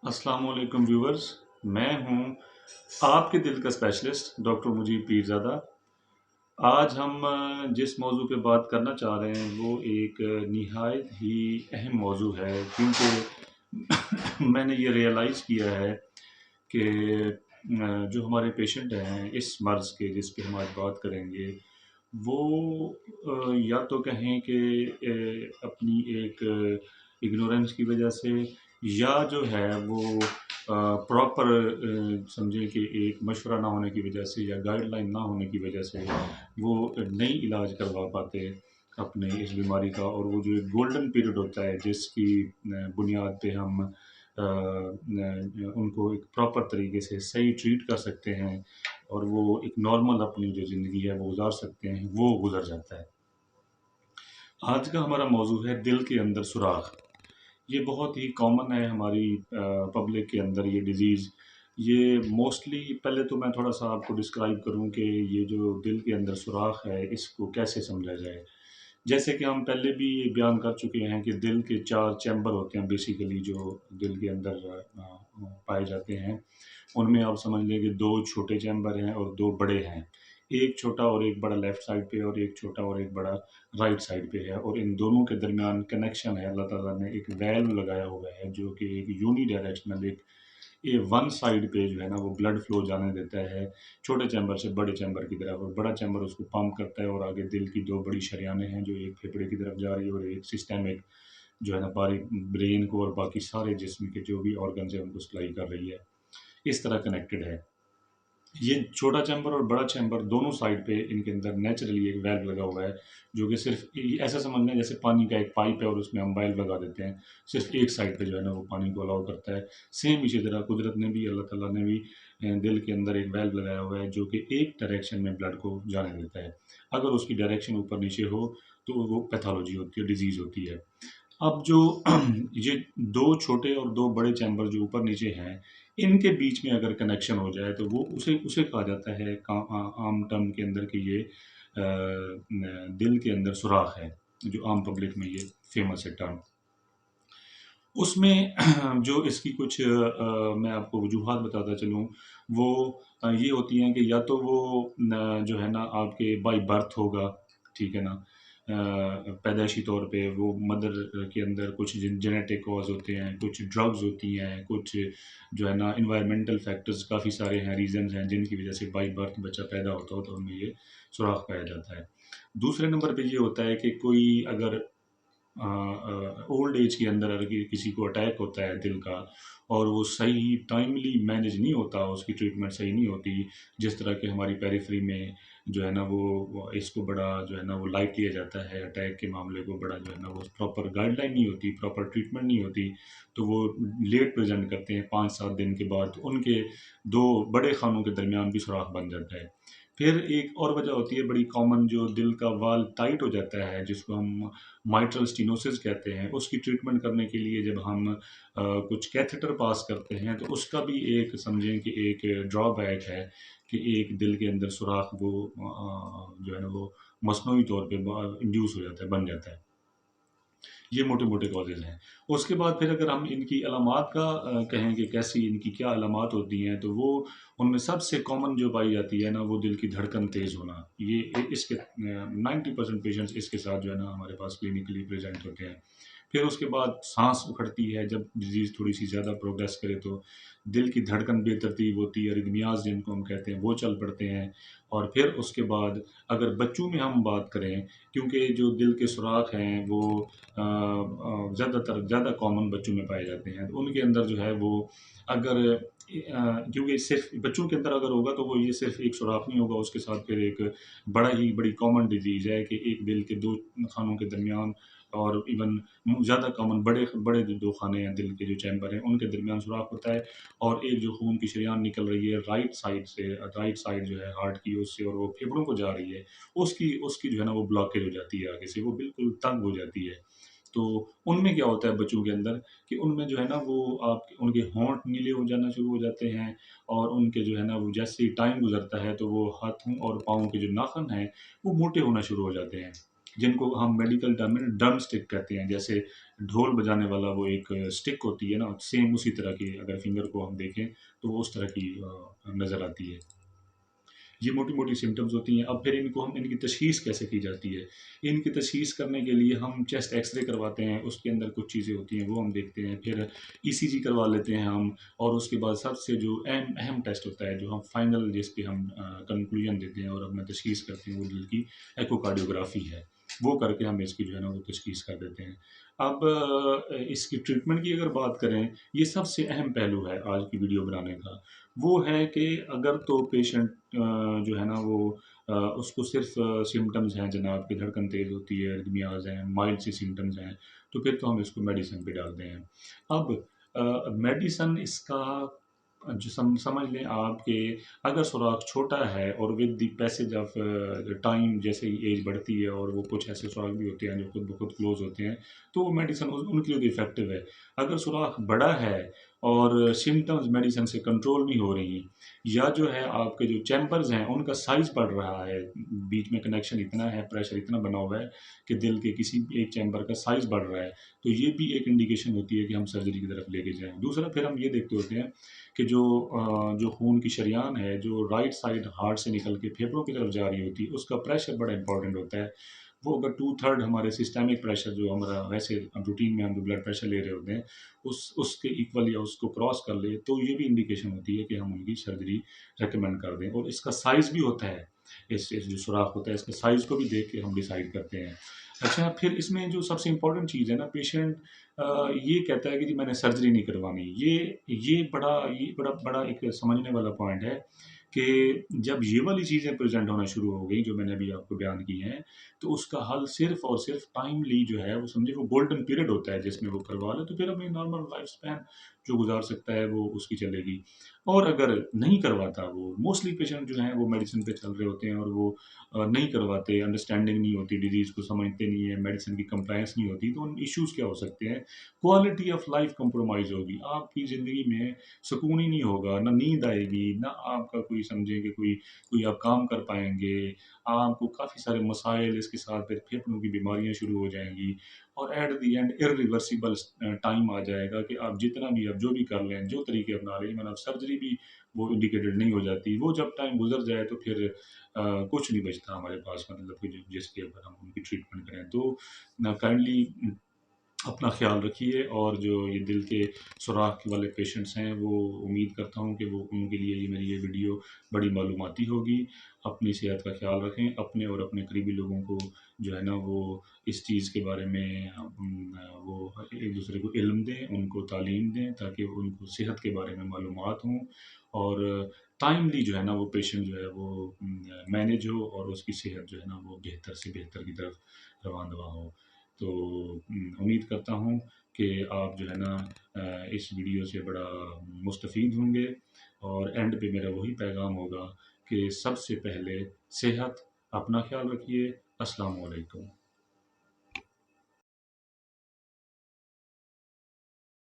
अस्सलाम वालेकुम व्यूअर्स। मैं हूं आपके दिल का स्पेशलिस्ट डॉक्टर मुजीब पीरज़ादा। आज हम जिस मौजू पे बात करना चाह रहे हैं वो एक निहायत ही अहम मौजू है, क्योंकि मैंने ये रियलाइज़ किया है कि जो हमारे पेशेंट हैं इस मर्ज़ के जिस पे हम आज बात करेंगे, वो या तो कहें कि अपनी एक इग्नोरेंस की वजह से, या जो है वो प्रॉपर समझें कि एक मशवरा ना होने की वजह से या गाइडलाइन ना होने की वजह से वो नहीं इलाज करवा पाते अपने इस बीमारी का। और वो जो एक गोल्डन पीरियड होता है जिसकी बुनियाद पे हम उनको एक प्रॉपर तरीके से सही ट्रीट कर सकते हैं और वो एक नॉर्मल अपनी जो ज़िंदगी है वो गुजार सकते हैं, वो गुजर जाता है। आज का हमारा मौजू है दिल के अंदर सुराख। ये बहुत ही कॉमन है हमारी पब्लिक के अंदर ये डिज़ीज़। ये मोस्टली, पहले तो मैं थोड़ा सा आपको डिस्क्राइब करूं कि ये जो दिल के अंदर सुराख है इसको कैसे समझा जाए। जैसे कि हम पहले भी ये बयान कर चुके हैं कि दिल के 4 चैम्बर होते हैं बेसिकली, जो दिल के अंदर पाए जाते हैं। उनमें आप समझ लें कि 2 छोटे चैम्बर हैं और 2 बड़े हैं। एक छोटा और एक बड़ा लेफ़्ट साइड पे, और एक छोटा और एक बड़ा राइट साइड पे है, और इन दोनों के दरमियान कनेक्शन है। अल्लाह ताला ने एक वाल्व लगाया हुआ है जो कि एक यूनी डायरेक्शनल, एक ये वन साइड पे जो है ना वो ब्लड फ्लो जाने देता है छोटे चैम्बर से बड़े चैम्बर की तरफ, और बड़ा चैम्बर उसको पंप करता है, और आगे दिल की 2 बड़ी शरेयानें हैं जो एक फेफड़े की तरफ जा रही है और एक सिस्टेमिक जो है ना बारी ब्रेन को और बाकी सारे जिस्म के जो भी ऑर्गन्स हैं उनको सप्लाई कर रही है। इस तरह कनेक्टेड है। ये छोटा चैम्बर और बड़ा चैम्बर दोनों साइड पे इनके अंदर नेचुरली एक वाल्व लगा हुआ है, जो कि सिर्फ ऐसा समझ लें जैसे पानी का एक पाइप है और उसमें हम वाल्व लगा देते हैं, सिर्फ एक साइड पे जो है ना वो पानी को अलाउ करता है। सेम इसी तरह कुदरत ने भी, अल्लाह ताला ने भी दिल के अंदर एक वाल्व लगाया हुआ है जो कि एक डायरेक्शन में ब्लड को जाने देता है। अगर उसकी डायरेक्शन ऊपर नीचे हो तो वो पैथोलॉजी होती है, डिजीज़ होती है। अब जो ये 2 छोटे और 2 बड़े चैम्बर जो ऊपर नीचे हैं, इनके बीच में अगर कनेक्शन हो जाए तो वो उसे उसे कहा जाता है आम टर्म के अंदर कि ये दिल के अंदर सुराख है, जो आम पब्लिक में ये फेमस है टर्म। उसमें जो इसकी कुछ मैं आपको वजूहात बताता चलूँ, वो ये होती हैं कि या तो वो जो है ना आपके बाय बर्थ होगा, ठीक है ना? पैदाइशी तौर पे वो मदर के अंदर कुछ जेनेटिक कॉज़ होते हैं, कुछ ड्रग्स होती हैं, कुछ जो है ना एनवायरमेंटल फैक्टर्स काफ़ी सारे हैं, रीज़न्स हैं जिनकी वज़ह से बाय बर्थ बच्चा पैदा होता हो तो उनमें ये सुराख पाया जाता है। दूसरे नंबर पे ये होता है कि कोई अगर ओल्ड एज के अंदर अगर किसी को अटैक होता है दिल का, और वो सही टाइमली मैनेज नहीं होता, उसकी ट्रीटमेंट सही नहीं होती, जिस तरह के हमारी पेरिफेरी में जो है ना वो इसको बड़ा जो है ना वो लाइट लिया जाता है, अटैक के मामले को बड़ा जो है ना वो प्रॉपर गाइडलाइन नहीं होती, प्रॉपर ट्रीटमेंट नहीं होती, तो वो लेट प्रेजेंट करते हैं 5-7 दिन के बाद, तो उनके 2 बड़े खानों के दरमियान भी सुराख बन जाता है। फिर एक और वजह होती है बड़ी कॉमन, जो दिल का वाल्व टाइट हो जाता है जिसको हम माइट्रल स्टीनोसिस कहते हैं। उसकी ट्रीटमेंट करने के लिए जब हम कुछ कैथेटर पास करते हैं तो उसका भी एक समझें कि एक ड्रॉबैक है कि एक दिल के अंदर सुराख वो जो है ना वो मसनूई तौर पे इंड्यूस हो जाता है, बन जाता है। ये मोटे-मोटे कॉजेज़ हैं। उसके बाद फिर अगर हम इनकी अलामात का कहें कि कैसी इनकी क्या अलामात होती हैं, तो वो उनमें सबसे कॉमन जो पाई जाती है ना, वो दिल की धड़कन तेज़ होना। ये इसके 90% पेशेंट्स इसके साथ जो है ना हमारे पास क्लिनिकली प्रेज़ेंट होते हैं। फिर उसके बाद साँस उखड़ती है, जब डिज़ीज़ थोड़ी-सी ज़्यादा प्रोग्रेस करे तो दिल की धड़कन बेतरतीब होती है, अरिदमियाज़ जिनको हम कहते हैं, वो चल पड़ते हैं। और फिर उसके बाद अगर बच्चों में हम बात करें, क्योंकि जो दिल के सुराख हैं वो ज़्यादातर ज़्यादा कॉमन बच्चों में पाए जाते हैं। तो उनके अंदर जो है वो अगर क्योंकि सिर्फ़ बच्चों के अंदर अगर होगा तो वो ये सिर्फ़ एक सुराख नहीं होगा, उसके साथ फिर एक बड़ी कॉमन डिज़ीज़ है कि एक दिल के 2 खानों के दरमियान, और इवन ज़्यादा कॉमन बड़े बड़े जो 2 खाने हैं, दिल के जो चैम्बर हैं, उनके दरमियान सुराख होता है, और एक जो खून की शरेयान निकल रही है राइट साइड से, राइट साइड जो है हार्ट की उससे, और वो फेफड़ों को जा रही है, उसकी उसकी जो है ना वो ब्लॉकेज हो जाती है आगे से, वो बिल्कुल तंग हो जाती है। तो उनमें क्या होता है बच्चों के अंदर कि उनमें जो है ना वो आप उनके होंठ नीले हो जाना शुरू हो जाते हैं, और उनके जो है ना वो जैसे ही टाइम गुज़रता है तो वो हाथों और पाँव के जो नाखून हैं, वो मोटे होना शुरू हो जाते हैं। جن کو ہم میڈیکل ٹرم میں ڈرم اسٹک کہتے ہیں، جیسے ڈھول بجانے والا وہ ایک اسٹک ہوتی ہے نا، سیم اسی طرح کی اگر فنگر کو ہم دیکھیں تو وہ اس طرح کی نظر آتی ہے۔ یہ موٹی موٹی سمٹمز ہوتی ہیں۔ اب پھر ان کو ہم ان کی تشخیص کیسے کی جاتی ہے؟ ان کی تشخیص کرنے کے لیے ہم چیسٹ ایکس رے کرواتے ہیں، اس کے اندر کچھ چیزیں ہوتی ہیں وہ ہم دیکھتے ہیں، پھر ای سی جی کروا لیتے ہیں ہم، اور اس کے بعد سب سے جو اہم ٹیسٹ ہوتا ہے، جو ہم فائنل جس پہ ہم کنکلوژن دیتے ہیں اور اپنا تشخیص کرتے ہیں، وہ دل کی ایکو کارڈیوگرافی ہے۔ وہ کر کے ہم اس کی جو ہے نا وہ تشخیص کر دیتے ہیں۔ اب اس کی ٹریٹمنٹ کی اگر بات کریں، یہ سب سے اہم پہلو ہے آج کی ویڈیو بنانے کا، وہ ہے کہ اگر تو پیشنٹ جو ہے نا وہ اس کو صرف سمٹمز ہیں جناب کہ دھڑکن تیز ہوتی ہے، ارتمیاز ہیں، مائلڈ سی سمٹمز ہیں، تو پھر تو ہم اس کو میڈیسن پہ ڈالتے ہیں۔ اب میڈیسن اس کا جو سمجھ لیں آپ کہ اگر سوراخ چھوٹا ہے اور with the passage of time جیسے ہی ایج بڑھتی ہے، اور وہ کچھ ایسے سوراخ بھی ہوتے ہیں جو خود بخود کلوز ہوتے ہیں، تو وہ میڈیسن ان کے لیے بھی افیکٹو ہے۔ اگر سوراخ بڑا ہے اور سمٹمز میڈیسن سے کنٹرول نہیں ہو رہی، یا جو ہے آپ کے جو چیمبرز ہیں ان کا سائز بڑھ رہا ہے، بیچ میں کنیکشن اتنا ہے، پریشر اتنا بنا ہوا ہے کہ دل کے کسی بھی ایک چیمبر کا سائز بڑھ رہا ہے، تو یہ بھی ایک انڈیکیشن ہوتی ہے کہ ہم سرجری کی طرف لے کے جائیں۔ دوسرا پھر ہم یہ دیکھتے ہوتے ہیں کہ جو خون کی شریان ہے جو رائٹ سائڈ ہارٹ سے نکل کے پھیپھڑوں کی طرف جا رہی ہوتی ہے، اس کا پریشر بڑا امپورٹنٹ ہوتا ہے۔ وہ اگر 2/3 ہمارے سسٹمک پریشر جو ہمارا ویسے روٹین میں ہم جو بلڈ پریشر لے رہے ہوتے ہیں اس کے ایکول یا اس کو کراس کر لے، تو یہ بھی انڈیکیشن ہوتی ہے کہ ہم ان کی سرجری ریکمینڈ کر دیں۔ اور اس کا سائز بھی ہوتا ہے، اس جو سوراخ ہوتا ہے اس کے سائز کو بھی دیکھ کے ہم ڈیسائیڈ کرتے ہیں۔ اچھا، پھر اس میں جو سب سے امپورٹنٹ چیز ہے نا، پیشنٹ یہ کہتا ہے کہ جی میں نے سرجری نہیں کروانی، یہ بڑا ایک سمجھنے والا پوائنٹ ہے کہ جب یہ والی چیزیں پریزنٹ ہونا شروع ہو گئی جو میں نے ابھی آپ کو بیان کی ہیں، تو اس کا حل صرف اور صرف ٹائملی جو ہے وہ سمجھے وہ گولڈن پیریڈ ہوتا ہے جس میں وہ کروا لے، تو پھر ہمیں نارمل لائف سپین جو گزار سکتا ہے وہ اس کی چلے گی۔ اور اگر نہیں کرواتا، وہ موسٹلی پیشنٹ جو ہیں وہ میڈیسن پہ چل رہے ہوتے ہیں اور وہ نہیں کرواتے، انڈرسٹینڈنگ نہیں ہوتی، ڈیزیز کو سمجھتے نہیں ہیں، میڈیسن کی کمپلائنس نہیں ہوتی، تو ان ایشوز کیا ہو سکتے ہیں؟ کوالٹی آف لائف کمپرومائز ہوگی، آپ کی زندگی میں سکون ہی نہیں ہوگا، نہ نیند آئے گی، نہ آپ کا کوئی سمجھیں کہ کوئی آپ کام کر پائیں گے، آپ کو کافی سارے مسائل، اس کے ساتھ پھر پھیپھڑوں کی بیماریاں شروع ہو جائیں گی، اور at the end irreversible time آ جائے گا کہ آپ جتنا بھی آپ جو بھی کر لیں، جو طریقے اپنا لیں، مطلب سرجری بھی وہ انڈیکیٹڈ نہیں ہو جاتی۔ وہ جب ٹائم گزر جائے تو پھر کچھ نہیں بچتا ہمارے پاس، مطلب کہ جس کے اوپر ہم ان کی ٹریٹمنٹ کریں۔ تو کائنڈلی اپنا خیال رکھیے، اور جو یہ دل کے سوراخ والے پیشنٹس ہیں وہ امید کرتا ہوں کہ وہ ان کے لیے یہ میری یہ ویڈیو بڑی معلوماتی ہوگی۔ اپنی صحت کا خیال رکھیں، اپنے اور اپنے قریبی لوگوں کو جو ہے نا وہ اس چیز کے بارے میں وہ ایک دوسرے کو علم دیں، ان کو تعلیم دیں تاکہ ان کو صحت کے بارے میں معلومات ہوں، اور ٹائملی جو ہے نا وہ پیشنٹ جو ہے وہ مینیج ہو، اور اس کی صحت جو ہے نا وہ بہتر سے بہتر کی طرف رواں دواں ہو۔ تو امید کرتا ہوں کہ آپ جو ہے نا اس ویڈیو سے بڑا مستفید ہوں گے، اور اینڈ پہ میرا وہی پیغام ہوگا کہ سب سے پہلے صحت، اپنا خیال رکھیے۔ السلام علیکم۔